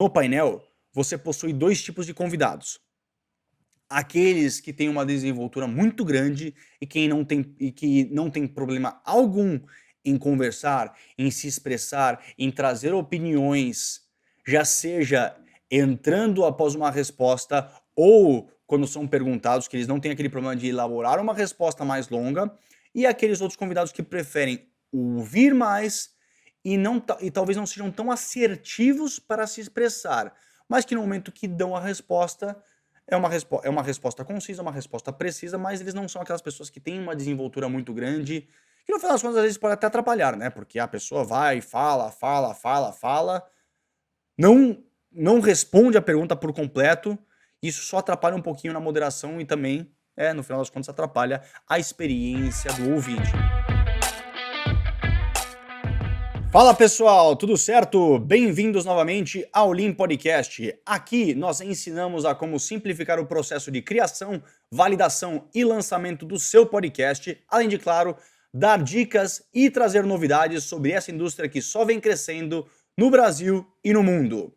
No painel, você possui dois tipos de convidados. Aqueles que têm uma desenvoltura muito grande e que não tem problema algum em conversar, em se expressar, em trazer opiniões, já seja entrando após uma resposta ou quando são perguntados, que eles não têm aquele problema de elaborar uma resposta mais longa, e aqueles outros convidados que preferem ouvir mais e talvez não sejam tão assertivos para se expressar, mas que no momento que dão a resposta é uma resposta concisa, uma resposta precisa, mas eles não são aquelas pessoas que têm uma desenvoltura muito grande, que no final das contas às vezes pode até atrapalhar, né, porque a pessoa vai, fala, fala, fala, fala, não responde a pergunta por completo, isso só atrapalha um pouquinho na moderação e também, no final das contas atrapalha a experiência do ouvinte. Fala pessoal, tudo certo? Bem-vindos novamente ao Lean Podcast. Aqui nós ensinamos a como simplificar o processo de criação, validação e lançamento do seu podcast, além de, claro, dar dicas e trazer novidades sobre essa indústria que só vem crescendo no Brasil e no mundo.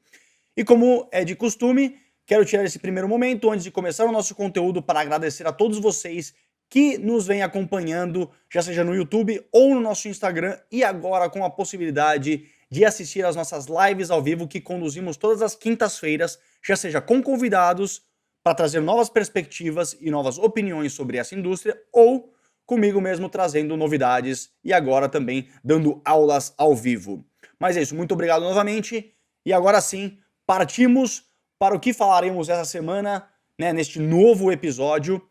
E como é de costume, quero tirar esse primeiro momento antes de começar o nosso conteúdo para agradecer a todos vocês que nos vem acompanhando, já seja no YouTube ou no nosso Instagram, e agora com a possibilidade de assistir às nossas lives ao vivo que conduzimos todas as quintas-feiras, já seja com convidados para trazer novas perspectivas e novas opiniões sobre essa indústria, ou comigo mesmo trazendo novidades e agora também dando aulas ao vivo. Mas é isso, muito obrigado novamente, e agora sim, partimos para o que falaremos essa semana, né, neste novo episódio,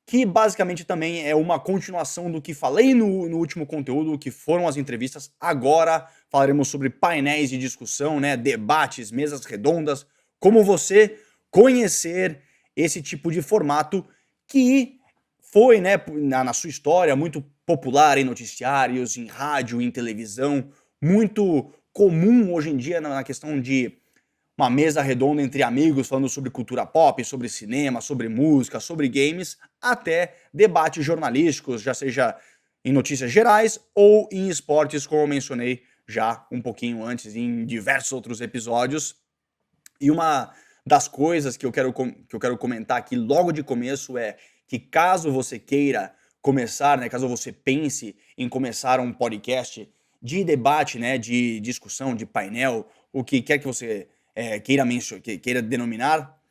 que basicamente também é uma continuação do que falei no último conteúdo, que foram as entrevistas. Agora falaremos sobre painéis de discussão, né, debates, mesas redondas, como você conhecer esse tipo de formato que foi, né, na sua história, muito popular em noticiários, em rádio, em televisão, muito comum hoje em dia na questão de uma mesa redonda entre amigos falando sobre cultura pop, sobre cinema, sobre música, sobre games, até debates jornalísticos, já seja em notícias gerais ou em esportes, como eu mencionei já um pouquinho antes em diversos outros episódios. E uma das coisas que eu quero comentar aqui logo de começo é que caso você queira começar, né, caso você pense em começar um podcast de debate, né, de discussão, de painel, o que quer que você queira denominar,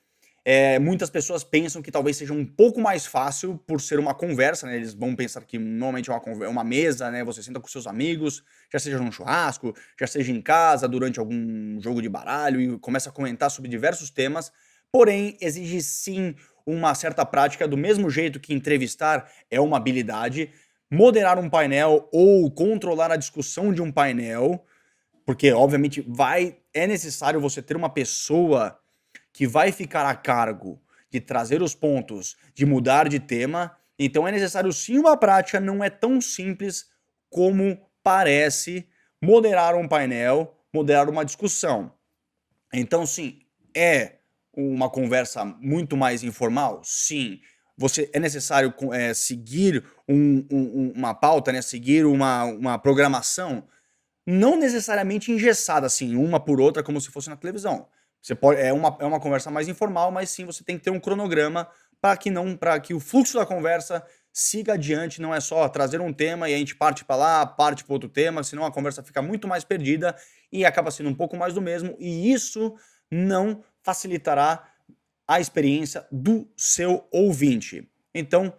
muitas pessoas pensam que talvez seja um pouco mais fácil por ser uma conversa, né? Eles vão pensar que normalmente é uma mesa, né? Você senta com seus amigos, já seja num churrasco, já seja em casa, durante algum jogo de baralho e começa a comentar sobre diversos temas. Porém, exige sim uma certa prática, do mesmo jeito que entrevistar é uma habilidade, moderar um painel ou controlar a discussão de um painel, porque obviamente é necessário você ter uma pessoa que vai ficar a cargo de trazer os pontos, de mudar de tema, então é necessário sim uma prática, não é tão simples como parece moderar um painel, moderar uma discussão. Então sim, é uma conversa muito mais informal? Sim. É necessário seguir uma pauta, né? Seguir uma programação? Não necessariamente engessada, assim, uma por outra, como se fosse na televisão. É uma conversa mais informal, mas sim você tem que ter um cronograma para que o fluxo da conversa siga adiante, não é só trazer um tema e a gente parte para lá, parte para outro tema, senão a conversa fica muito mais perdida e acaba sendo um pouco mais do mesmo, e isso não facilitará a experiência do seu ouvinte. Então,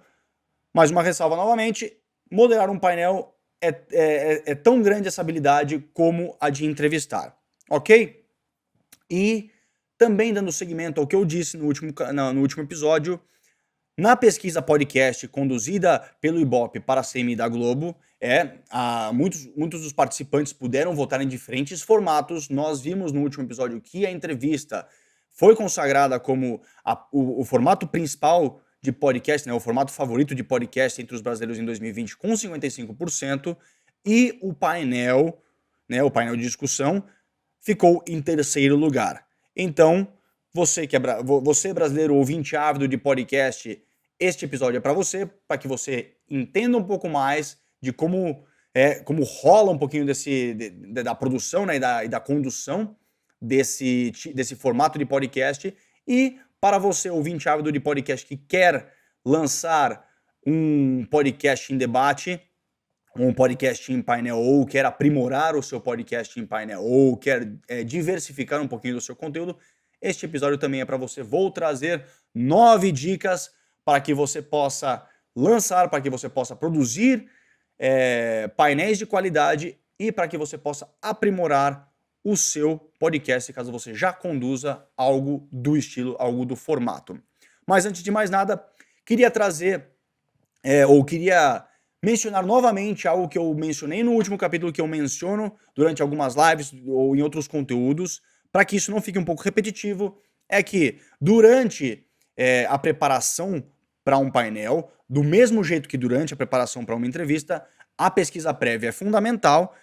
mais uma ressalva novamente, moderar um painel é tão grande essa habilidade como a de entrevistar, ok? E também dando seguimento ao que eu disse no último episódio, na pesquisa podcast conduzida pelo Ibope para a CMI da Globo, muitos dos participantes puderam votar em diferentes formatos. Nós vimos no último episódio que a entrevista foi consagrada como o formato principal de podcast, né, o formato favorito de podcast entre os brasileiros em 2020, com 55%, e o painel, né, o painel de discussão, ficou em terceiro lugar. Então, você brasileiro ouvinte ávido de podcast, este episódio é para você, para que você entenda um pouco mais de como rola um pouquinho da produção, né, e da condução desse formato de podcast. E para você, ouvinte ávido de podcast que quer lançar um podcast em debate, um podcast em painel, ou quer aprimorar o seu podcast em painel, ou quer diversificar um pouquinho do seu conteúdo, este episódio também é para você. Vou trazer 9 dicas para que você possa lançar, para que você possa produzir painéis de qualidade e para que você possa aprimorar o seu podcast, caso você já conduza algo do estilo, algo do formato. Mas antes de mais nada, queria trazer, queria mencionar novamente algo que eu mencionei no último capítulo, que eu menciono durante algumas lives ou em outros conteúdos, para que isso não fique um pouco repetitivo, é que durante a preparação para um painel, do mesmo jeito que durante a preparação para uma entrevista, a pesquisa prévia é fundamental,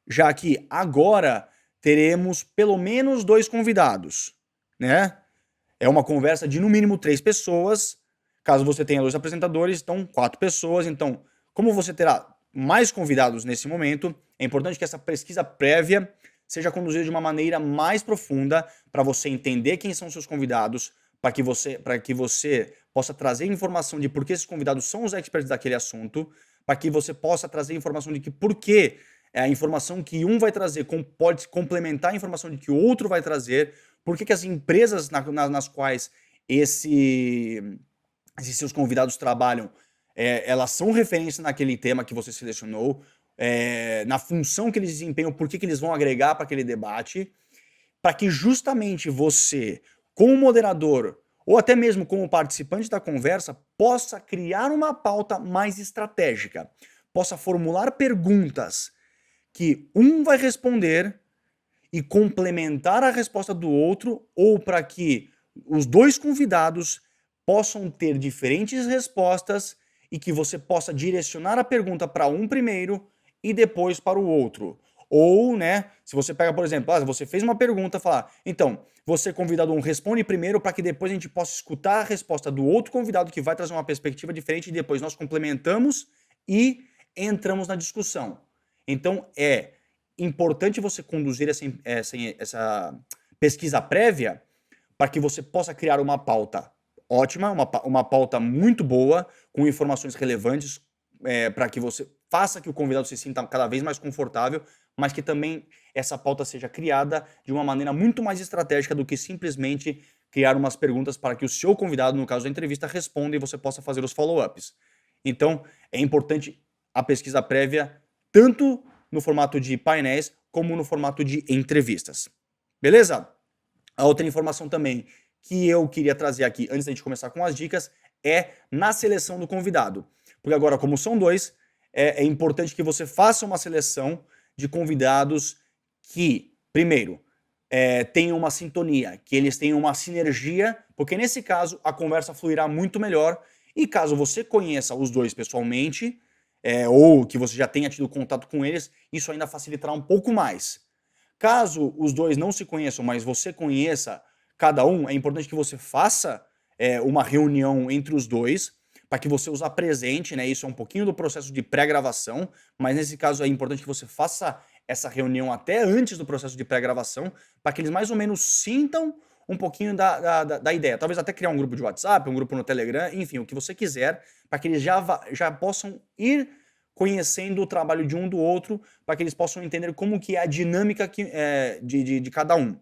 já que agora teremos pelo menos 2 convidados, né? É uma conversa de no mínimo 3 pessoas. Caso você tenha 2 apresentadores, então 4 pessoas. Então, como você terá mais convidados nesse momento, é importante que essa pesquisa prévia seja conduzida de uma maneira mais profunda para você entender quem são seus convidados, para que você possa trazer informação de por que esses convidados são os experts daquele assunto, para que você possa trazer informação de que por que a informação que um vai trazer pode complementar a informação de que o outro vai trazer, por que as empresas nas quais esses seus convidados trabalham, elas são referência naquele tema que você selecionou, na função que eles desempenham, por que eles vão agregar para aquele debate, para que justamente você, como moderador, ou até mesmo como participante da conversa, possa criar uma pauta mais estratégica, possa formular perguntas que um vai responder e complementar a resposta do outro, ou para que os 2 convidados possam ter diferentes respostas e que você possa direcionar a pergunta para um primeiro e depois para o outro. Ou, né, se você pega, por exemplo, você fez uma pergunta, falar, então, você convidado responde primeiro para que depois a gente possa escutar a resposta do outro convidado que vai trazer uma perspectiva diferente e depois nós complementamos e entramos na discussão. Então, é importante você conduzir essa pesquisa prévia para que você possa criar uma pauta ótima, uma pauta muito boa, com informações relevantes, para que você faça que o convidado se sinta cada vez mais confortável, mas que também essa pauta seja criada de uma maneira muito mais estratégica do que simplesmente criar umas perguntas para que o seu convidado, no caso da entrevista, responda e você possa fazer os follow-ups. Então, é importante a pesquisa prévia, tanto no formato de painéis, como no formato de entrevistas. Beleza? A outra informação também que eu queria trazer aqui, antes da gente começar com as dicas, é na seleção do convidado. Porque agora, como são 2, é importante que você faça uma seleção de convidados que, primeiro, tenham uma sintonia, que eles tenham uma sinergia, porque nesse caso a conversa fluirá muito melhor. E caso você conheça os 2 pessoalmente, ou que você já tenha tido contato com eles, isso ainda facilitará um pouco mais. Caso os 2 não se conheçam, mas você conheça cada um, é importante que você faça uma reunião entre os 2, para que você os apresente, né? Isso é um pouquinho do processo de pré-gravação, mas nesse caso é importante que você faça essa reunião até antes do processo de pré-gravação, para que eles mais ou menos sintam um pouquinho da ideia. Talvez até criar um grupo de WhatsApp, um grupo no Telegram, enfim, o que você quiser, para que eles já possam ir conhecendo o trabalho de um do outro, para que eles possam entender como que é a dinâmica de cada um.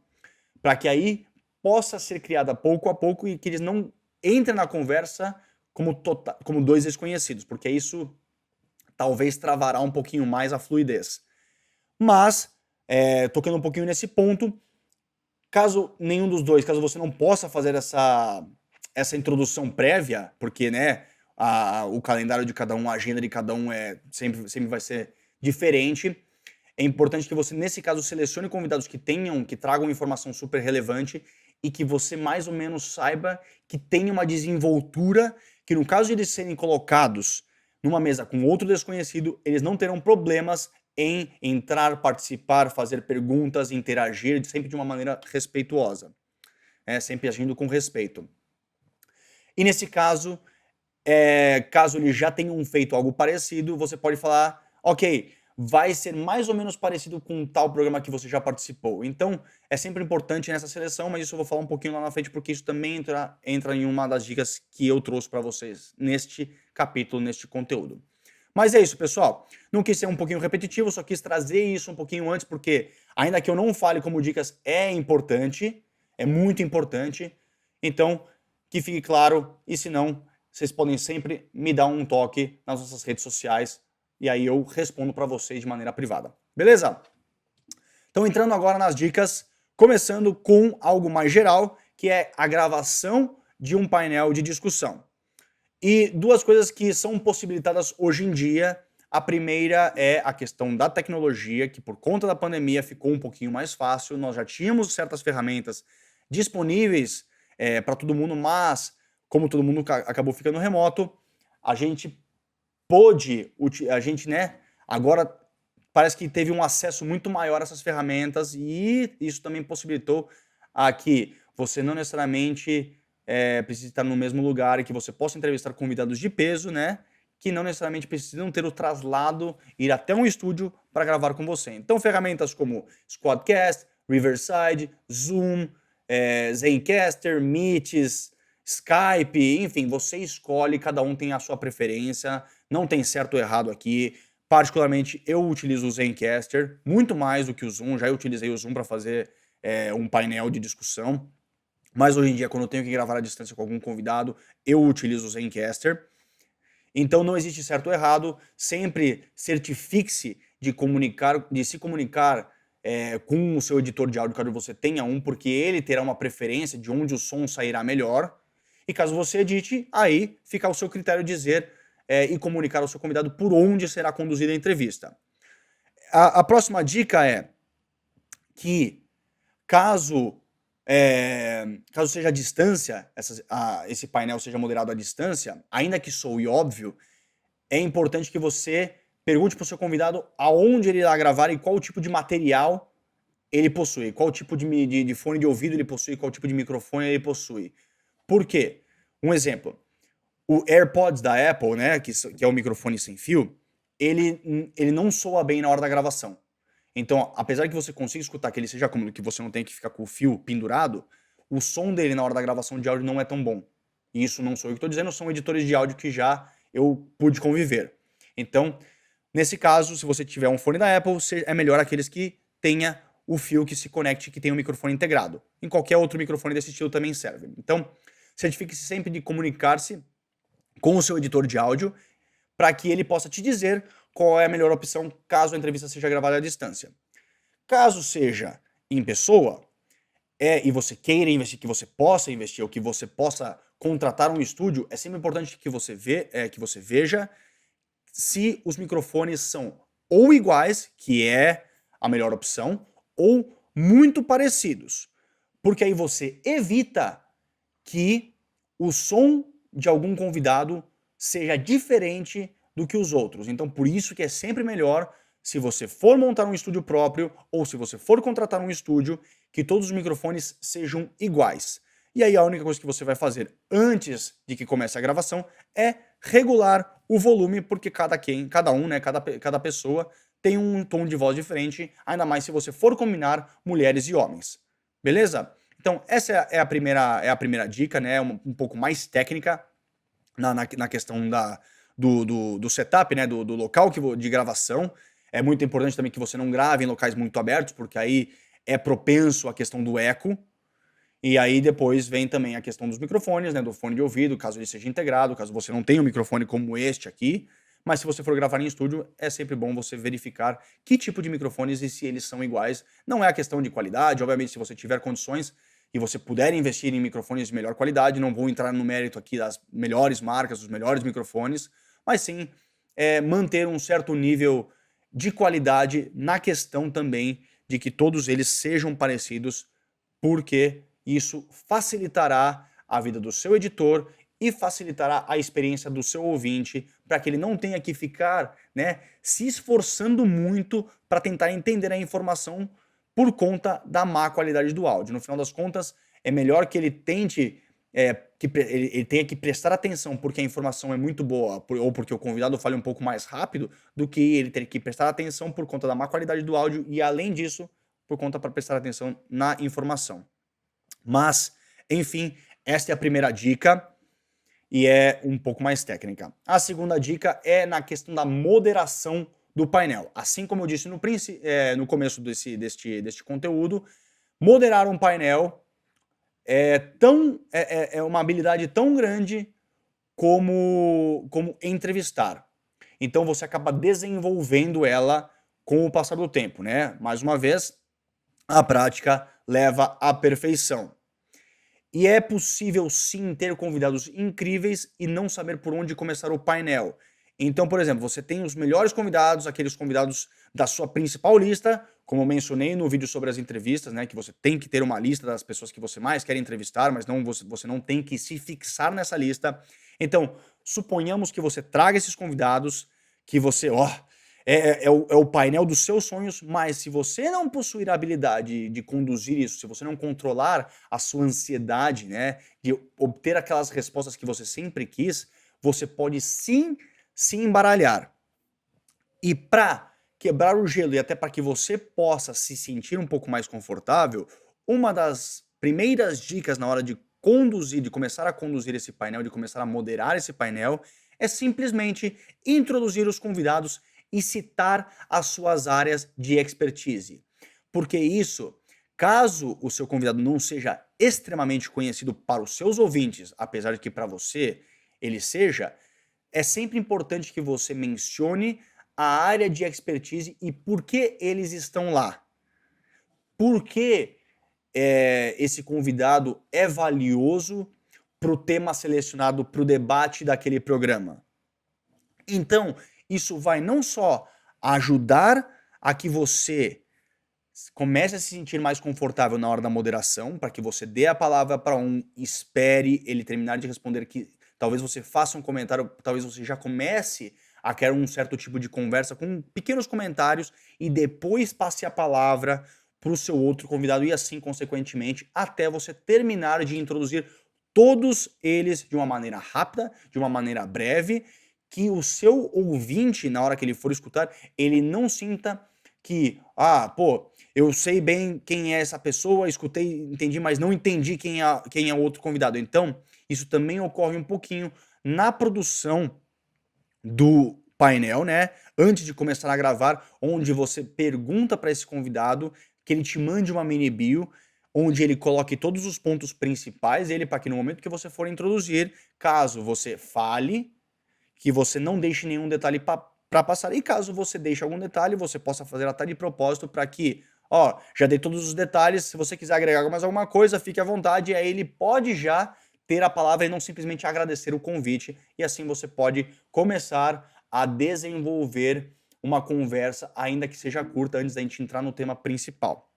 Para que aí possa ser criada pouco a pouco e que eles não entrem na conversa como 2 desconhecidos, porque isso talvez travará um pouquinho mais a fluidez. Mas, tocando um pouquinho nesse ponto, caso nenhum dos 2, caso você não possa fazer essa introdução prévia, porque, né, o calendário de cada um, a agenda de cada um sempre vai ser diferente, é importante que você, nesse caso, selecione convidados que tragam informação super relevante e que você mais ou menos saiba que tenha uma desenvoltura, que no caso de eles serem colocados numa mesa com outro desconhecido, eles não terão problemas em entrar, participar, fazer perguntas, interagir, sempre de uma maneira respeituosa, sempre agindo com respeito. E nesse caso, caso eles já tenham feito algo parecido, você pode falar, ok, vai ser mais ou menos parecido com tal programa que você já participou. Então, é sempre importante nessa seleção, mas isso eu vou falar um pouquinho lá na frente, porque isso também entra em uma das dicas que eu trouxe para vocês neste capítulo, neste conteúdo. Mas é isso, pessoal. Não quis ser um pouquinho repetitivo, só quis trazer isso um pouquinho antes, porque ainda que eu não fale como dicas, é importante, é muito importante. Então, que fique claro, e se não, vocês podem sempre me dar um toque nas nossas redes sociais, e aí eu respondo para vocês de maneira privada. Beleza? Então, entrando agora nas dicas, começando com algo mais geral, que é a gravação de um painel de discussão. E duas coisas que são possibilitadas hoje em dia. A primeira é a questão da tecnologia, que por conta da pandemia ficou um pouquinho mais fácil. Nós já tínhamos certas ferramentas disponíveis para todo mundo, mas como todo mundo acabou ficando remoto, a gente pôde, né, agora parece que teve um acesso muito maior a essas ferramentas e isso também possibilitou que você não necessariamente precisa estar no mesmo lugar e que você possa entrevistar convidados de peso, né? Que não necessariamente precisam ter o traslado, ir até um estúdio para gravar com você. Então, ferramentas como Squadcast, Riverside, Zoom, Zencastr, Meets, Skype, enfim, você escolhe, cada um tem a sua preferência, não tem certo ou errado aqui. Particularmente, eu utilizo o Zencastr muito mais do que o Zoom, já utilizei o Zoom para fazer um painel de discussão. Mas hoje em dia, quando eu tenho que gravar à distância com algum convidado, eu utilizo o Zencastr. Então não existe certo ou errado, sempre certifique-se de se comunicar com o seu editor de áudio, caso você tenha um, porque ele terá uma preferência de onde o som sairá melhor. E caso você edite, aí fica ao seu critério dizer e comunicar ao seu convidado por onde será conduzida a entrevista. A próxima dica é que caso seja a distância, esse painel seja moderado à distância, ainda que soe óbvio, é importante que você pergunte para o seu convidado aonde ele irá gravar e qual tipo de material ele possui, qual tipo de fone de ouvido ele possui, qual tipo de microfone ele possui. Por quê? Um exemplo, o AirPods da Apple, né, que é o microfone sem fio, ele não soa bem na hora da gravação. Então, apesar que você consiga escutar que ele seja cômodo, que você não tem que ficar com o fio pendurado, o som dele na hora da gravação de áudio não é tão bom. E isso não sou eu que estou dizendo, são editores de áudio que já eu pude conviver. Então, nesse caso, se você tiver um fone da Apple, é melhor aqueles que tenha o fio que se conecte, que tenha um microfone integrado. Em qualquer outro microfone desse estilo também serve. Então, certifique-se sempre de comunicar-se com o seu editor de áudio para que ele possa te dizer qual é a melhor opção caso a entrevista seja gravada à distância. Caso seja em pessoa, e você queira investir, que você possa investir, ou que você possa contratar um estúdio, é sempre importante que você veja se os microfones são ou iguais, que é a melhor opção, ou muito parecidos. Porque aí você evita que o som de algum convidado seja diferente do que os outros. Então, por isso que é sempre melhor, se você for montar um estúdio próprio ou se você for contratar um estúdio, que todos os microfones sejam iguais. E aí a única coisa que você vai fazer antes de que comece a gravação é regular o volume, porque cada pessoa tem um tom de voz diferente, ainda mais se você for combinar mulheres e homens. Beleza? Então, essa é a primeira dica, né? Um pouco mais técnica na questão do setup, né? Do local de gravação. É muito importante também que você não grave em locais muito abertos, porque aí é propenso à questão do eco. E aí depois vem também a questão dos microfones, né? Do fone de ouvido, caso ele seja integrado, caso você não tenha um microfone como este aqui. Mas se você for gravar em estúdio, é sempre bom você verificar que tipo de microfones e se eles são iguais. Não é a questão de qualidade, obviamente, se você tiver condições e você puder investir em microfones de melhor qualidade, não vou entrar no mérito aqui das melhores marcas, dos melhores microfones, mas sim manter um certo nível de qualidade na questão também de que todos eles sejam parecidos, porque isso facilitará a vida do seu editor e facilitará a experiência do seu ouvinte, para que ele não tenha que ficar, né, se esforçando muito para tentar entender a informação por conta da má qualidade do áudio. No final das contas, é melhor que ele tente ele tenha que prestar atenção porque a informação é muito boa ou porque o convidado fale um pouco mais rápido, do que ele ter que prestar atenção por conta da má qualidade do áudio e, além disso, por conta para prestar atenção na informação. Mas, enfim, esta é a primeira dica e é um pouco mais técnica. A segunda dica é na questão da moderação do painel. Assim como eu disse no começo deste conteúdo, moderar um painel é uma habilidade tão grande como entrevistar. Então você acaba desenvolvendo ela com o passar do tempo, né? Mais uma vez, a prática leva à perfeição. E é possível sim ter convidados incríveis e não saber por onde começar o painel. Então, por exemplo, você tem os melhores convidados, aqueles convidados da sua principal lista, como eu mencionei no vídeo sobre as entrevistas, né, que você tem que ter uma lista das pessoas que você mais quer entrevistar, mas você não tem que se fixar nessa lista. Então, suponhamos que você traga esses convidados, que você, é o painel dos seus sonhos, mas se você não possuir a habilidade de conduzir isso, se você não controlar a sua ansiedade, né, de obter aquelas respostas que você sempre quis, você pode sim se embaralhar. E para quebrar o gelo e até para que você possa se sentir um pouco mais confortável, uma das primeiras dicas na hora de conduzir, de começar a conduzir esse painel, de começar a moderar esse painel, é simplesmente introduzir os convidados e citar as suas áreas de expertise. Porque isso, caso o seu convidado não seja extremamente conhecido para os seus ouvintes, apesar de que para você ele seja, é sempre importante que você mencione a área de expertise e por que eles estão lá. Por que esse convidado é valioso para o tema selecionado para o debate daquele programa. Então, isso vai não só ajudar a que você comece a se sentir mais confortável na hora da moderação, para que você dê a palavra para espere ele terminar de responder, que talvez você faça um comentário, talvez você já comece a querer um certo tipo de conversa com pequenos comentários e depois passe a palavra para o seu outro convidado e assim, consequentemente, até você terminar de introduzir todos eles de uma maneira rápida, de uma maneira breve, que o seu ouvinte, na hora que ele for escutar, ele não sinta que, eu sei bem quem é essa pessoa, escutei, entendi, mas não entendi quem é o outro convidado. Então, isso também ocorre um pouquinho na produção do painel, né? Antes de começar a gravar, onde você pergunta para esse convidado que ele te mande uma mini bio, onde ele coloque todos os pontos principais dele, para que no momento que você for introduzir, caso você fale, que você não deixe nenhum detalhe para passar. E caso você deixe algum detalhe, você possa fazer até de propósito para que, já dei todos os detalhes, se você quiser agregar mais alguma coisa, fique à vontade, e aí ele pode já ter a palavra e não simplesmente agradecer o convite, e assim você pode começar a desenvolver uma conversa, ainda que seja curta, antes da gente entrar no tema principal.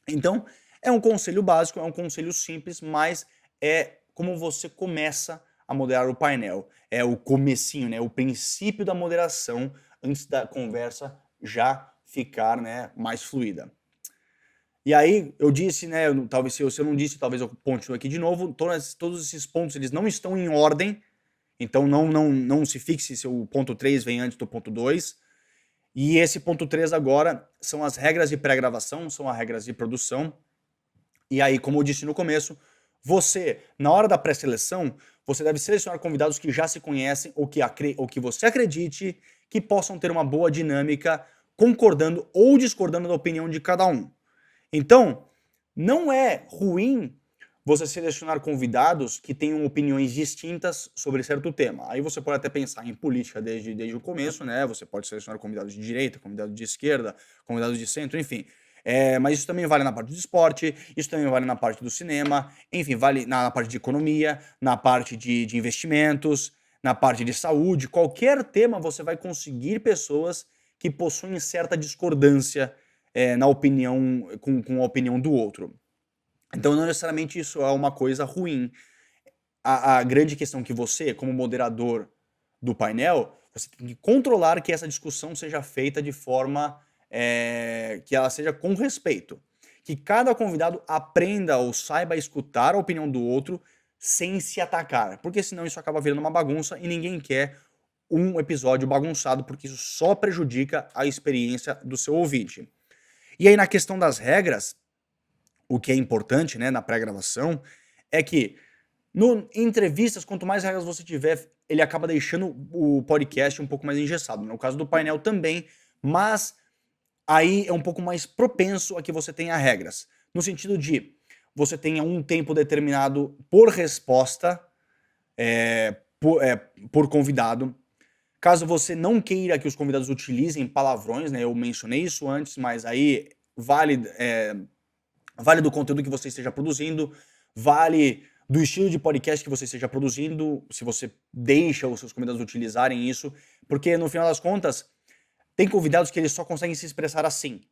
Então, é um conselho básico, é um conselho simples, mas é como você começa a moderar o painel. É o comecinho, né, o princípio da moderação, antes da conversa já ficar, né, mais fluida. E aí, eu disse, né, talvez se eu não disse, talvez eu ponte aqui de novo, todos esses pontos, eles não estão em ordem, então não se fixe se o ponto 3 vem antes do ponto 2. E esse ponto 3 agora são as regras de pré-gravação, são as regras de produção. E aí, como eu disse no começo, você, na hora da pré-seleção, você deve selecionar convidados que já se conhecem ou que você acredite que possam ter uma boa dinâmica, concordando ou discordando da opinião de cada um. Então, não é ruim você selecionar convidados que tenham opiniões distintas sobre certo tema. Aí você pode até pensar em política desde o começo, né? Você pode selecionar convidados de direita, convidados de esquerda, convidados de centro, enfim. Mas isso também vale na parte do esporte, isso também vale na parte do cinema, enfim, vale na parte de economia, na parte de investimentos, na parte de saúde. Qualquer tema você vai conseguir pessoas que possuem certa discordância na opinião, com a opinião do outro. Então não necessariamente isso é uma coisa ruim. A grande questão que você, como moderador do painel, você tem que controlar que essa discussão seja feita de forma que ela seja com respeito. Que cada convidado aprenda ou saiba escutar a opinião do outro sem se atacar, porque senão isso acaba virando uma bagunça e ninguém quer um episódio bagunçado, porque isso só prejudica a experiência do seu ouvinte. E aí, na questão das regras, o que é importante, né, na pré-gravação, é que em entrevistas, quanto mais regras você tiver, ele acaba deixando o podcast um pouco mais engessado. No caso do painel também, mas aí é um pouco mais propenso a que você tenha regras. No sentido de você tenha um tempo determinado por resposta, por convidado. Caso você não queira que os convidados utilizem palavrões, né? Eu mencionei isso antes, mas aí vale do conteúdo que você esteja produzindo, vale do estilo de podcast que você esteja produzindo, se você deixa os seus convidados utilizarem isso, porque no final das contas, tem convidados que eles só conseguem se expressar assim.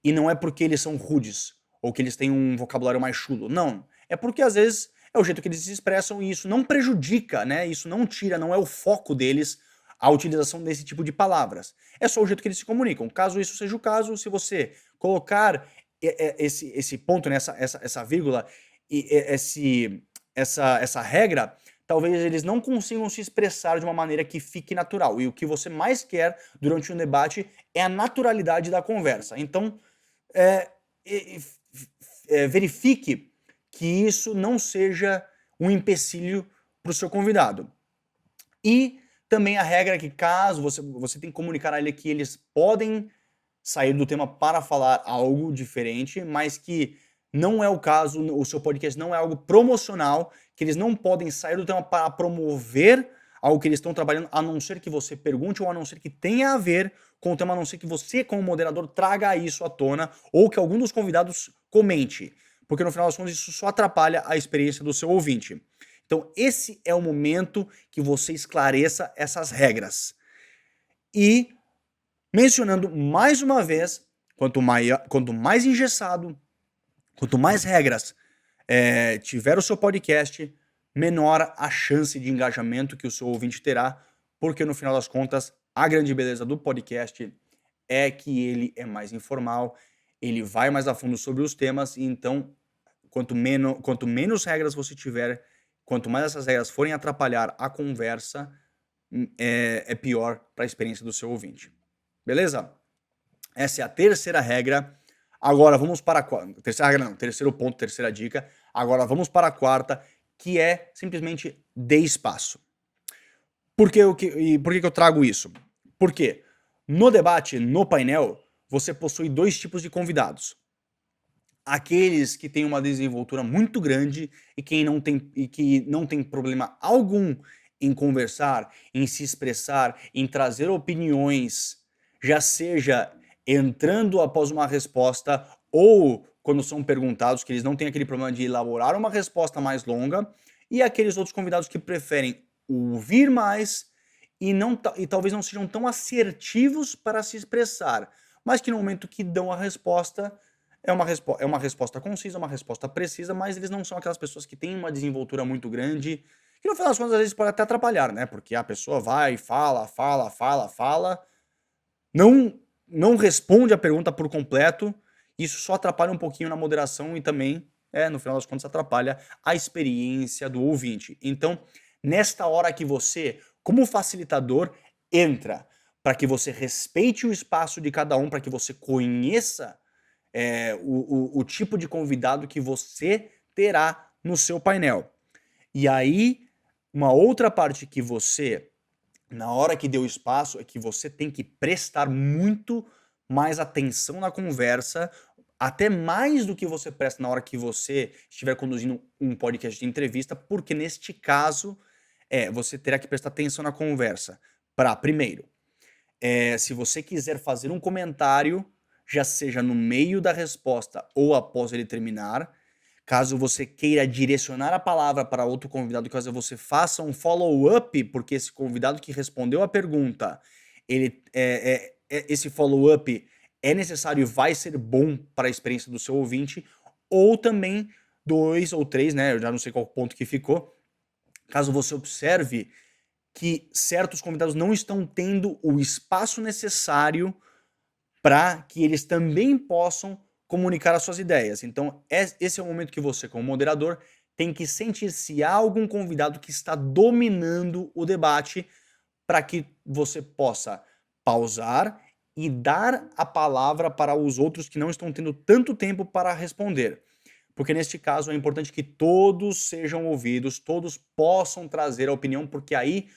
E não é porque eles são rudes, ou que eles têm um vocabulário mais chulo, não. É porque às vezes é o jeito que eles se expressam e isso não prejudica, né? Isso não tira, não é o foco deles a utilização desse tipo de palavras. É só o jeito que eles se comunicam. Caso isso seja o caso, se você colocar esse ponto, né, essa vírgula, e essa regra, talvez eles não consigam se expressar de uma maneira que fique natural. E o que você mais quer durante um debate é a naturalidade da conversa. Então, verifique que isso não seja um empecilho para o seu convidado. E também a regra é que caso você tem que comunicar a ele que eles podem sair do tema para falar algo diferente, mas que não é o caso, o seu podcast não é algo promocional, que eles não podem sair do tema para promover algo que eles estão trabalhando, a não ser que você pergunte ou a não ser que tenha a ver com o tema, a não ser que você, como moderador, traga isso à tona ou que algum dos convidados comente, porque no final das contas isso só atrapalha a experiência do seu ouvinte. Então esse é o momento que você esclareça essas regras. E mencionando mais uma vez, quanto mais engessado, quanto mais regras tiver o seu podcast, menor a chance de engajamento que o seu ouvinte terá, porque no final das contas, a grande beleza do podcast é que ele é mais informal, ele vai mais a fundo sobre os temas, e então, quanto menos regras você tiver, quanto mais essas regras forem atrapalhar a conversa, é pior para a experiência do seu ouvinte. Beleza? Essa é a terceira regra. Agora vamos para a quarta. Terceira regra não, terceiro ponto, terceira dica. Agora vamos para a quarta, que é simplesmente dê espaço. Por que eu trago isso? Porque no debate, no painel, você possui dois tipos de convidados. Aqueles que têm uma desenvoltura muito grande e que não tem problema algum em conversar, em se expressar, em trazer opiniões, já seja entrando após uma resposta ou quando são perguntados, que eles não têm aquele problema de elaborar uma resposta mais longa, e aqueles outros convidados que preferem ouvir mais e talvez não sejam tão assertivos para se expressar, mas que no momento que dão a resposta é uma resposta concisa, uma resposta precisa, mas eles não são aquelas pessoas que têm uma desenvoltura muito grande, que no final das contas às vezes pode até atrapalhar, né? Porque a pessoa vai, fala, não responde a pergunta por completo, isso só atrapalha um pouquinho na moderação e também, no final das contas, atrapalha a experiência do ouvinte. Então, nesta hora que você, como facilitador, entra para que você respeite o espaço de cada um, para que você conheça o tipo de convidado que você terá no seu painel. E aí, uma outra parte que você, na hora que deu espaço, é que você tem que prestar muito mais atenção na conversa, até mais do que você presta na hora que você estiver conduzindo um podcast de entrevista, porque neste caso, você terá que prestar atenção na conversa. Primeiro, se você quiser fazer um comentário, já seja no meio da resposta ou após ele terminar, caso você queira direcionar a palavra para outro convidado, caso você faça um follow-up, porque esse convidado que respondeu a pergunta, esse follow-up é necessário e vai ser bom para a experiência do seu ouvinte, ou também 2 ou 3, né? Eu já não sei qual ponto que ficou. Caso você observe que certos convidados não estão tendo o espaço necessário para que eles também possam comunicar as suas ideias. Então, esse é o momento que você, como moderador, tem que sentir se há algum convidado que está dominando o debate para que você possa pausar e dar a palavra para os outros que não estão tendo tanto tempo para responder. Porque neste caso é importante que todos sejam ouvidos, todos possam trazer a opinião, porque aí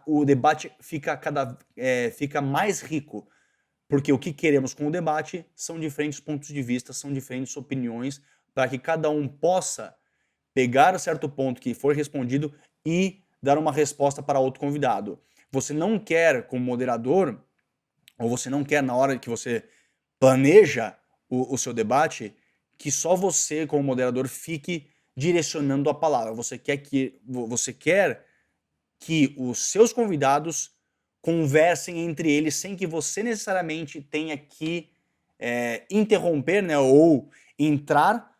o debate fica mais rico. Porque o que queremos com o debate são diferentes pontos de vista, são diferentes opiniões, para que cada um possa pegar certo ponto que foi respondido e dar uma resposta para outro convidado. Você não quer, como moderador, ou você não quer na hora que você planeja o seu debate, que só você, como moderador, fique direcionando a palavra. Você quer que os seus convidados conversem entre eles sem que você necessariamente tenha que interromper, né, ou entrar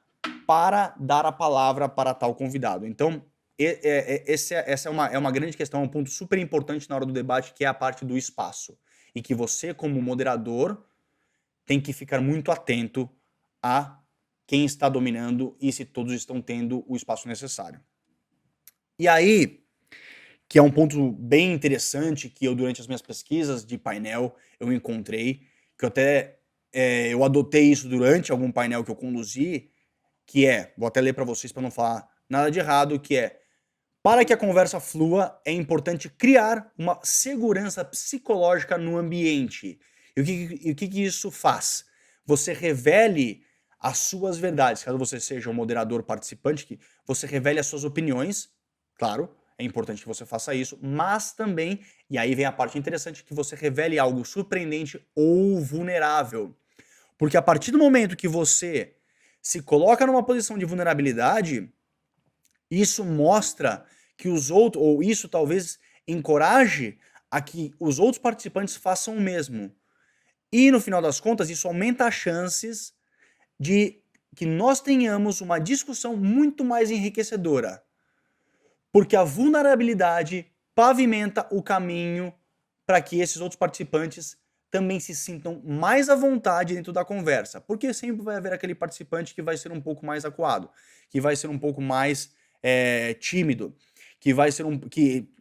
para dar a palavra para tal convidado. Então, essa é uma grande questão, um ponto super importante na hora do debate, que é a parte do espaço. E que você, como moderador, tem que ficar muito atento a quem está dominando e se todos estão tendo o espaço necessário. E aí, que é um ponto bem interessante que eu, durante as minhas pesquisas de painel, eu encontrei, que eu adotei isso durante algum painel que eu conduzi, que vou até ler para vocês para não falar nada de errado, que para que a conversa flua, é importante criar uma segurança psicológica no ambiente. E o que isso faz? Você revele as suas verdades. Caso você seja um moderador participante, que você revele as suas opiniões, claro, é importante que você faça isso, mas também, e aí vem a parte interessante, que você revele algo surpreendente ou vulnerável. Porque a partir do momento que você se coloca numa posição de vulnerabilidade, isso mostra que os outros, ou isso talvez encoraje a que os outros participantes façam o mesmo. E no final das contas, isso aumenta as chances de que nós tenhamos uma discussão muito mais enriquecedora. Porque a vulnerabilidade pavimenta o caminho para que esses outros participantes também se sintam mais à vontade dentro da conversa. Porque sempre vai haver aquele participante que vai ser um pouco mais acuado, que vai ser um pouco mais tímido, que vai ser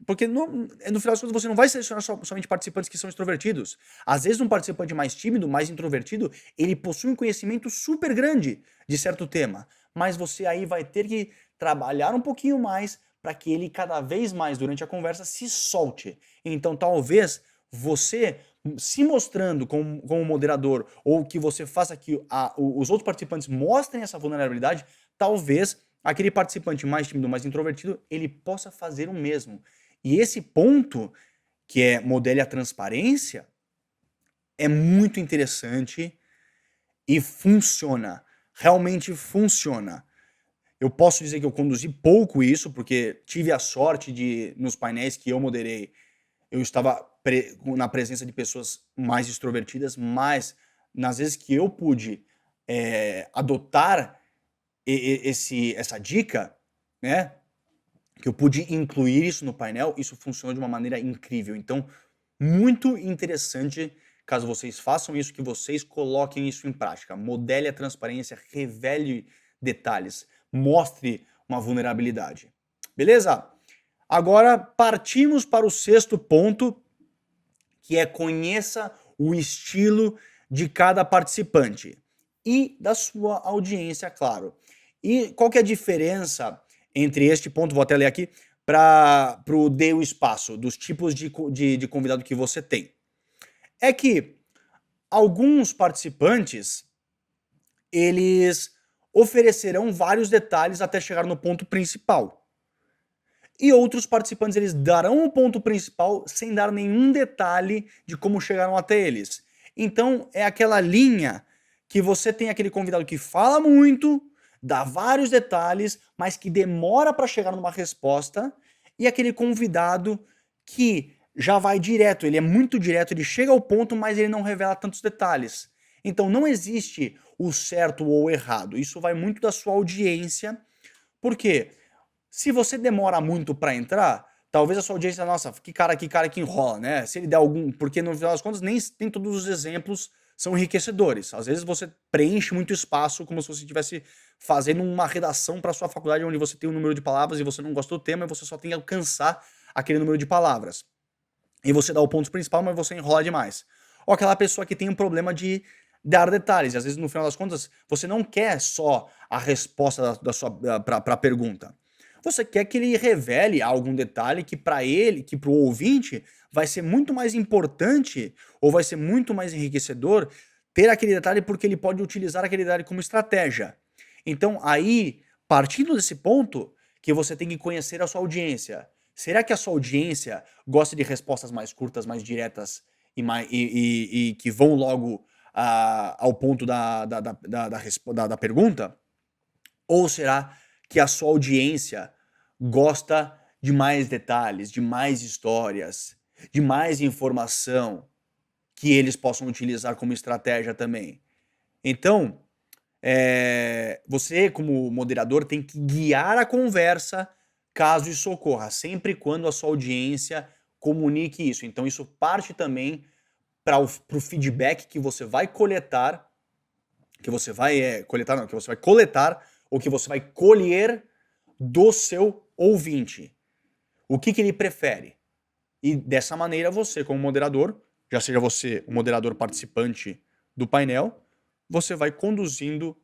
porque no final das contas você não vai selecionar somente participantes que são extrovertidos. Às vezes um participante mais tímido, mais introvertido, ele possui um conhecimento super grande de certo tema, mas você aí vai ter que trabalhar um pouquinho mais para que ele cada vez mais durante a conversa se solte. Então talvez você se mostrando como moderador, ou que você faça que os outros participantes mostrem essa vulnerabilidade, talvez aquele participante mais tímido, mais introvertido, ele possa fazer o mesmo. E esse ponto, que é modele a transparência, é muito interessante e funciona. Realmente funciona. Eu posso dizer que eu conduzi pouco isso, porque tive a sorte de, nos painéis que eu moderei, eu estava na presença de pessoas mais extrovertidas, mas nas vezes que eu pude adotar essa dica, né, que eu pude incluir isso no painel, isso funcionou de uma maneira incrível. Então, muito interessante, caso vocês façam isso, que vocês coloquem isso em prática. Modele a transparência, revele detalhes, mostre uma vulnerabilidade. Beleza? Agora partimos para o sexto ponto, que é conheça o estilo de cada participante e da sua audiência, claro. E qual que é a diferença entre este ponto, vou até ler aqui, para o dê o espaço, dos tipos de convidado que você tem? É que alguns participantes, eles oferecerão vários detalhes até chegar no ponto principal. E outros participantes, eles darão o ponto principal sem dar nenhum detalhe de como chegaram até eles. Então, é aquela linha que você tem aquele convidado que fala muito, dá vários detalhes, mas que demora para chegar numa resposta, e aquele convidado que já vai direto, ele é muito direto, ele chega ao ponto, mas ele não revela tantos detalhes. Então não existe o certo ou o errado, isso vai muito da sua audiência, porque se você demora muito para entrar, talvez a sua audiência, nossa, que cara que enrola, né? Se ele der algum, porque no final das contas nem todos os exemplos são enriquecedores. Às vezes você preenche muito espaço como se você estivesse fazendo uma redação para sua faculdade onde você tem um número de palavras e você não gosta do tema e você só tem que alcançar aquele número de palavras. E você dá o ponto principal, mas você enrola demais. Ou aquela pessoa que tem um problema de dar detalhes. Às vezes, no final das contas, você não quer só a resposta para a pergunta. Você quer que ele revele algum detalhe que para ele, que para o ouvinte, vai ser muito mais importante ou vai ser muito mais enriquecedor ter aquele detalhe porque ele pode utilizar aquele detalhe como estratégia. Então, aí, partindo desse ponto, que você tem que conhecer a sua audiência. Será que a sua audiência gosta de respostas mais curtas, mais diretas e que vão logo ao ponto da pergunta? Ou será que a sua audiência gosta de mais detalhes, de mais histórias, de mais informação que eles possam utilizar como estratégia também? Então, você, como moderador, tem que guiar a conversa caso isso ocorra, sempre quando a sua audiência comunique isso. Então, isso parte também para o feedback que você vai coletar, que você vai coletar, não, que você vai coletar ou que você vai colher do seu ouvinte. O que ele prefere? E dessa maneira você, como moderador, já seja você o moderador participante do painel, você vai conduzindo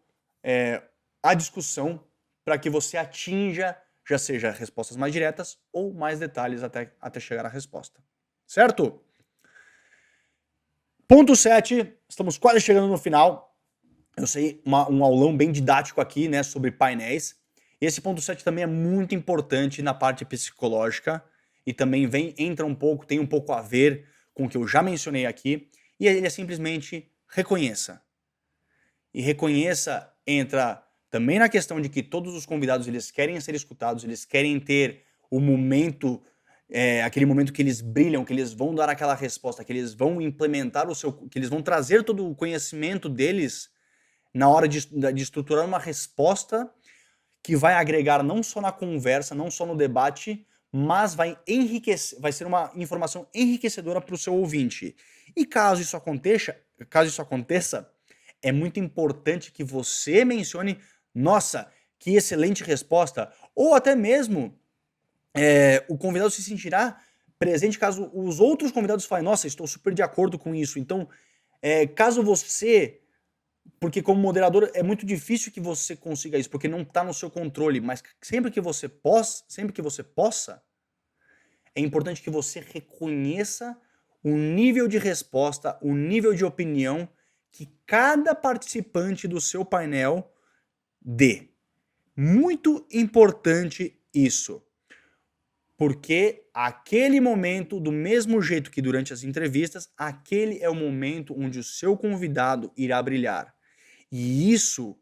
a discussão para que você atinja, já seja respostas mais diretas ou mais detalhes até chegar à resposta. Certo? Ponto 7, estamos quase chegando no final. Eu sei, um aulão bem didático aqui, né, sobre painéis. Esse ponto 7 também é muito importante na parte psicológica e também tem um pouco a ver com o que eu já mencionei aqui, e ele é simplesmente reconheça. E reconheça entra também na questão de que todos os convidados eles querem ser escutados, eles querem ter o momento, aquele momento que eles brilham, que eles vão dar aquela resposta, que eles vão implementar que eles vão trazer todo o conhecimento deles na hora de estruturar uma resposta que vai agregar não só na conversa, não só no debate, mas vai ser uma informação enriquecedora para o seu ouvinte. E caso isso aconteça, é muito importante que você mencione, nossa, que excelente resposta, ou até mesmo o convidado se sentirá presente caso os outros convidados falem, nossa, estou super de acordo com isso. Então, caso você, porque como moderador é muito difícil que você consiga isso, porque não está no seu controle, mas sempre que você possa, é importante que você reconheça o nível de resposta, o nível de opinião que cada participante do seu painel dê. Muito importante isso. Porque aquele momento, do mesmo jeito que durante as entrevistas, aquele é o momento onde o seu convidado irá brilhar. E isso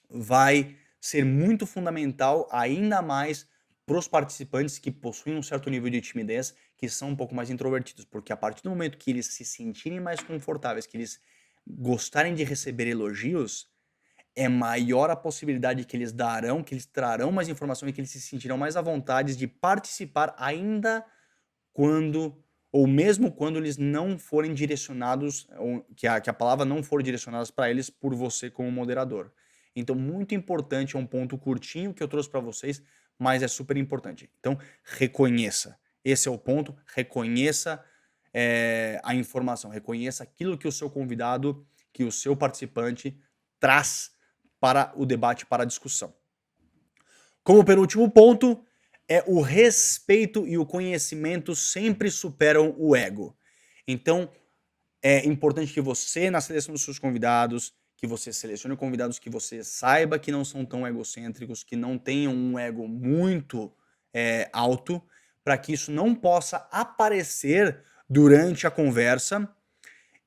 vai ser muito fundamental, ainda mais para os participantes que possuem um certo nível de timidez, que são um pouco mais introvertidos, porque a partir do momento que eles se sentirem mais confortáveis, que eles gostarem de receber elogios, é maior a possibilidade que eles trarão mais informação e que eles se sentirão mais à vontade de participar ainda quando, ou mesmo quando eles não forem direcionados, ou que a palavra não for direcionada para eles por você como moderador. Então, muito importante, é um ponto curtinho que eu trouxe para vocês, mas é super importante. Então, reconheça. Esse é o ponto, reconheça a informação, reconheça aquilo que o seu convidado, que o seu participante traz para o debate, para a discussão. Como penúltimo ponto, o respeito e o conhecimento sempre superam o ego. Então, é importante que você, na seleção dos seus convidados, que você selecione convidados que você saiba que não são tão egocêntricos, que não tenham um ego muito alto, para que isso não possa aparecer durante a conversa.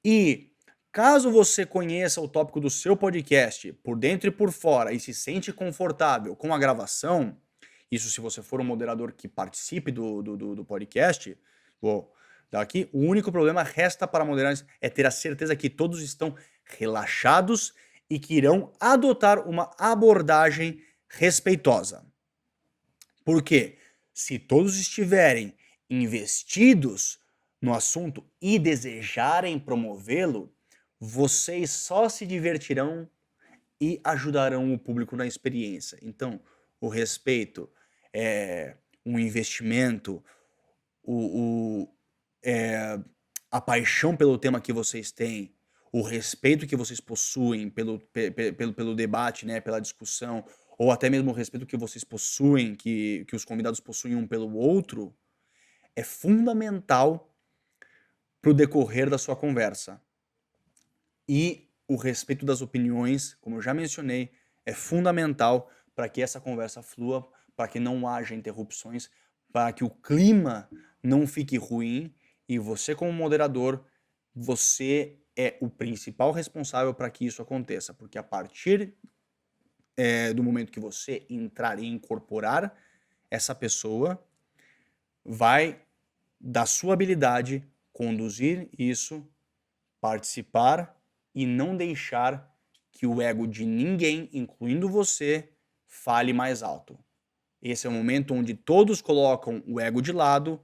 E caso você conheça o tópico do seu podcast por dentro e por fora e se sente confortável com a gravação, isso se você for um moderador que participe do podcast, vou dar aqui, o único problema resta para moderadores é ter a certeza que todos estão relaxados e que irão adotar uma abordagem respeitosa. Porque se todos estiverem investidos no assunto e desejarem promovê-lo, vocês só se divertirão e ajudarão o público na experiência. Então, o respeito, o investimento, o, a paixão pelo tema que vocês têm, o respeito que vocês possuem pelo debate, né, pela discussão, ou até mesmo o respeito que vocês possuem, que os convidados possuem um pelo outro, é fundamental para o decorrer da sua conversa. E o respeito das opiniões, como eu já mencionei, é fundamental para que essa conversa flua, para que não haja interrupções, para que o clima não fique ruim e você, como moderador, você é o principal responsável para que isso aconteça, porque a partir do momento que você entrar e incorporar essa pessoa, vai da sua habilidade conduzir isso, participar e não deixar que o ego de ninguém, incluindo você, fale mais alto. Esse é o momento onde todos colocam o ego de lado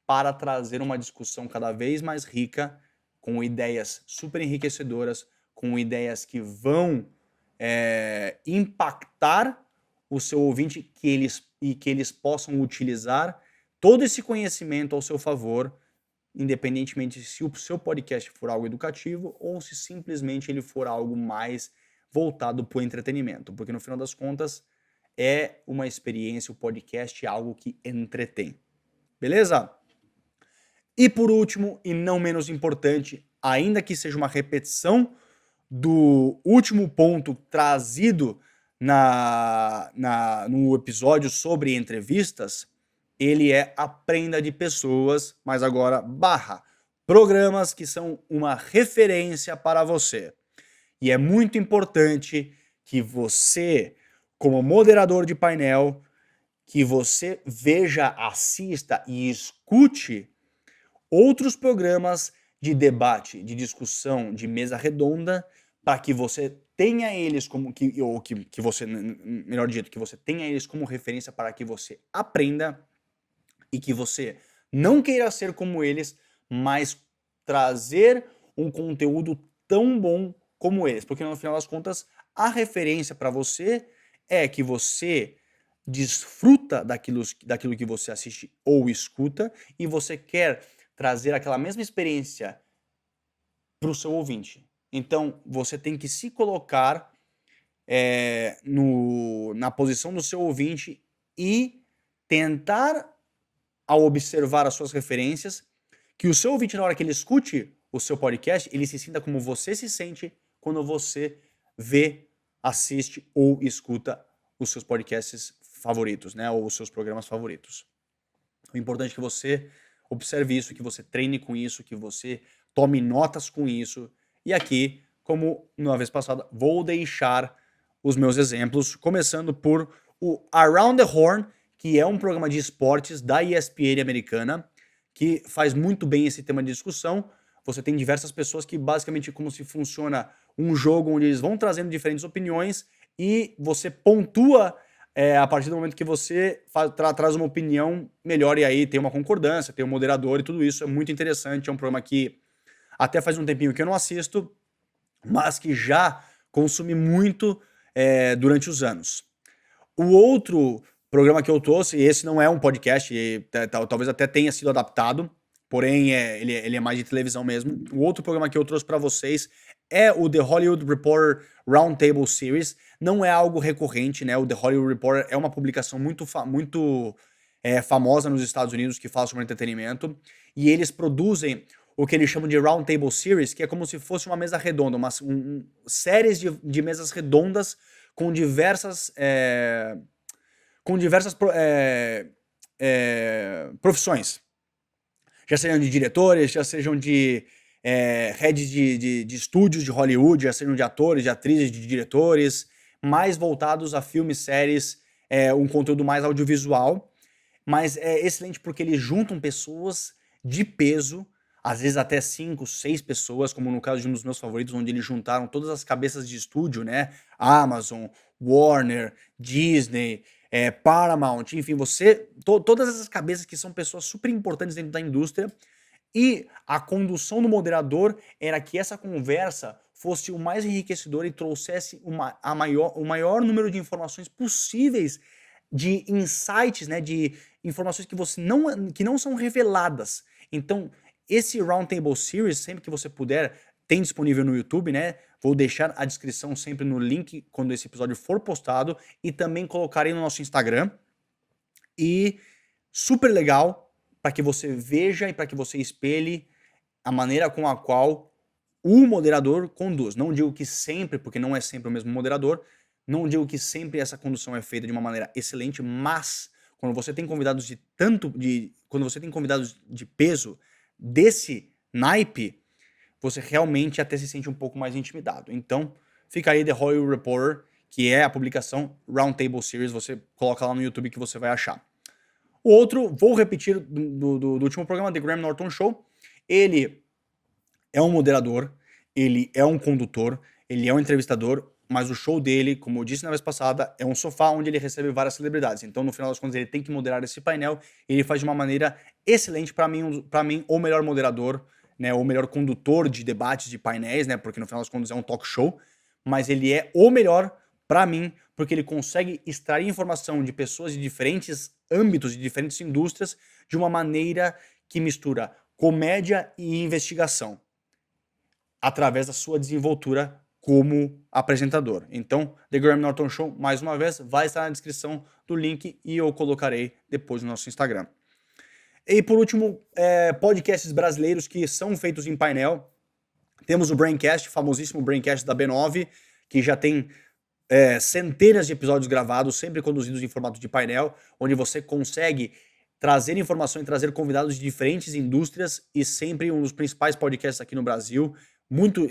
para trazer uma discussão cada vez mais rica, com ideias super enriquecedoras, com ideias que vão impactar o seu ouvinte, que eles possam utilizar todo esse conhecimento ao seu favor, independentemente se o seu podcast for algo educativo ou se simplesmente ele for algo mais voltado para o entretenimento, porque no final das contas é uma experiência, o podcast é algo que entretém. Beleza? E por último, e não menos importante, ainda que seja uma repetição do último ponto trazido no episódio sobre entrevistas, ele é aprenda de pessoas, mas agora programas que são uma referência para você. E é muito importante que você, como moderador de painel, que você veja, assista e escute outros programas de debate, de discussão, de mesa redonda, para que você tenha eles como que você, melhor dito, que você tenha eles como referência para que você aprenda e que você não queira ser como eles, mas trazer um conteúdo tão bom como eles, porque no final das contas a referência para você é que você desfruta daquilo que você assiste ou escuta e você quer trazer aquela mesma experiência para o seu ouvinte. Então, você tem que se colocar na posição do seu ouvinte e tentar, ao observar as suas referências, que o seu ouvinte, na hora que ele escute o seu podcast, ele se sinta como você se sente quando você vê, assiste ou escuta os seus podcasts favoritos, né? Ou os seus programas favoritos. O importante é que você observe isso, que você treine com isso, que você tome notas com isso. E aqui, como na vez passada, vou deixar os meus exemplos, começando por o Around the Horn, que é um programa de esportes da ESPN americana, que faz muito bem esse tema de discussão. Você tem diversas pessoas que basicamente como se funciona um jogo onde eles vão trazendo diferentes opiniões e você pontua a partir do momento que você traz uma opinião melhor e aí tem uma concordância, tem um moderador e tudo isso é muito interessante. É um programa que até faz um tempinho que eu não assisto, mas que já consumi muito durante os anos. O outro programa que eu trouxe, e esse não é um podcast, talvez até tenha sido adaptado, porém ele é mais de televisão mesmo. O outro programa que eu trouxe para vocês é o The Hollywood Reporter Roundtable Series. Não é algo recorrente, né? O The Hollywood Reporter é uma publicação muito famosa nos Estados Unidos que fala sobre entretenimento, e eles produzem o que eles chamam de Roundtable Series, que é como se fosse uma mesa redonda, séries de mesas redondas com diversas profissões. Já sejam de diretores, já sejam de heads de estúdios de Hollywood, já sejam de atores, de atrizes, de diretores, mais voltados a filmes, séries, um conteúdo mais audiovisual. Mas é excelente porque eles juntam pessoas de peso, às vezes até 5, 6 pessoas, como no caso de um dos meus favoritos, onde eles juntaram todas as cabeças de estúdio, né? Amazon, Warner, Disney, Paramount, enfim, todas essas cabeças que são pessoas super importantes dentro da indústria, E a condução do moderador era que essa conversa fosse o mais enriquecedor e trouxesse o maior número de informações possíveis, de insights, né, de informações que não são reveladas. Então, esse Roundtable Series, sempre que você puder, tem disponível no YouTube, né? Vou deixar a descrição sempre no link quando esse episódio for postado e também colocarei no nosso Instagram. E super legal para que você veja e para que você espelhe a maneira com a qual o moderador conduz. Não digo que sempre, porque não é sempre o mesmo moderador, não digo que sempre essa condução é feita de uma maneira excelente, mas quando você tem convidados quando você tem convidados de peso desse naipe, você realmente até se sente um pouco mais intimidado. Então, fica aí The Hollywood Reporter, que é a publicação Roundtable Series, você coloca lá no YouTube que você vai achar. O outro, vou repetir do último programa, The Graham Norton Show. Ele é um moderador, ele é um condutor, ele é um entrevistador, mas o show dele, como eu disse na vez passada, é um sofá onde ele recebe várias celebridades. Então, no final das contas, ele tem que moderar esse painel e ele faz de uma maneira excelente. Para mim, o melhor moderador, né, o melhor condutor de debates, de painéis, né, porque no final das contas é um talk show, mas ele é o melhor para mim, porque ele consegue extrair informação de pessoas de diferentes âmbitos, de diferentes indústrias, de uma maneira que mistura comédia e investigação, através da sua desenvoltura como apresentador. Então, The Graham Norton Show, mais uma vez, vai estar na descrição do link e eu colocarei depois no nosso Instagram. E por último, podcasts brasileiros que são feitos em painel. Temos o Braincast, famosíssimo Braincast da B9, que já tem centenas de episódios gravados, sempre conduzidos em formato de painel, onde você consegue trazer informação e trazer convidados de diferentes indústrias e sempre um dos principais podcasts aqui no Brasil,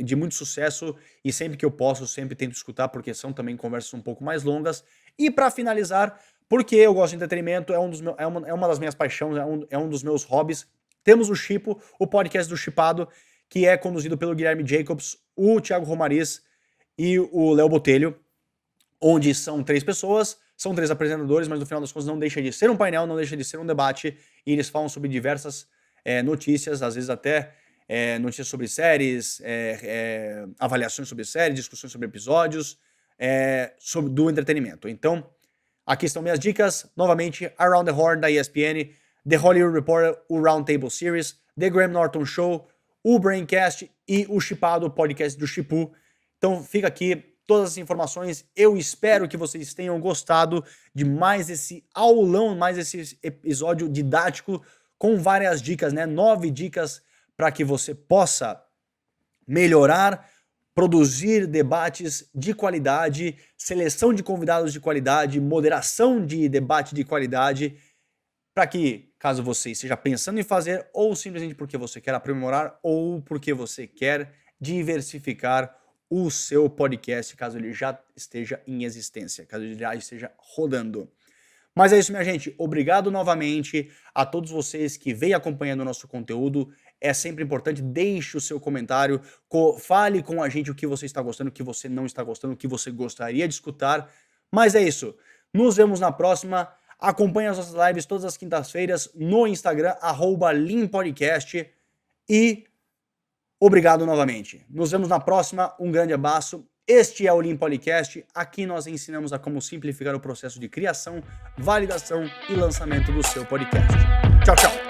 de muito sucesso, e sempre que eu posso, sempre tento escutar, porque são também conversas um pouco mais longas. E para finalizar, porque eu gosto de entretenimento, é uma das minhas paixões, é um dos meus hobbies, temos o Chipo, o podcast do Chipado, que é conduzido pelo Guilherme Jacobs, o Thiago Romariz e o Léo Botelho, onde são 3 pessoas, são 3 apresentadores, mas no final das contas não deixa de ser um painel, não deixa de ser um debate, e eles falam sobre diversas notícias, às vezes até notícias sobre séries, avaliações sobre séries, discussões sobre episódios, do entretenimento. Então, aqui estão minhas dicas, novamente, Around the Horn da ESPN, The Hollywood Reporter, o Roundtable Series, The Graham Norton Show, o Braincast e o Chipado, o podcast do Chipu. Então fica aqui todas as informações. Eu espero que vocês tenham gostado de mais esse aulão, mais esse episódio didático com várias dicas, né? 9 dicas para que você possa melhorar, produzir debates de qualidade, seleção de convidados de qualidade, moderação de debate de qualidade, para que, caso você esteja pensando em fazer, ou simplesmente porque você quer aprimorar, ou porque você quer diversificar o seu podcast, caso ele já esteja em existência, caso ele já esteja rodando. Mas é isso, minha gente. Obrigado novamente a todos vocês que vêm acompanhando o nosso conteúdo. É sempre importante, deixe o seu comentário, fale com a gente o que você está gostando, o que você não está gostando, o que você gostaria de escutar. Mas é isso. Nos vemos na próxima. Acompanhe as nossas lives todas as quintas-feiras no Instagram, @limpodcast. E obrigado novamente. Nos vemos na próxima. Um grande abraço. Este é o Lean Podcast. Aqui nós ensinamos a como simplificar o processo de criação, validação e lançamento do seu podcast. Tchau, tchau.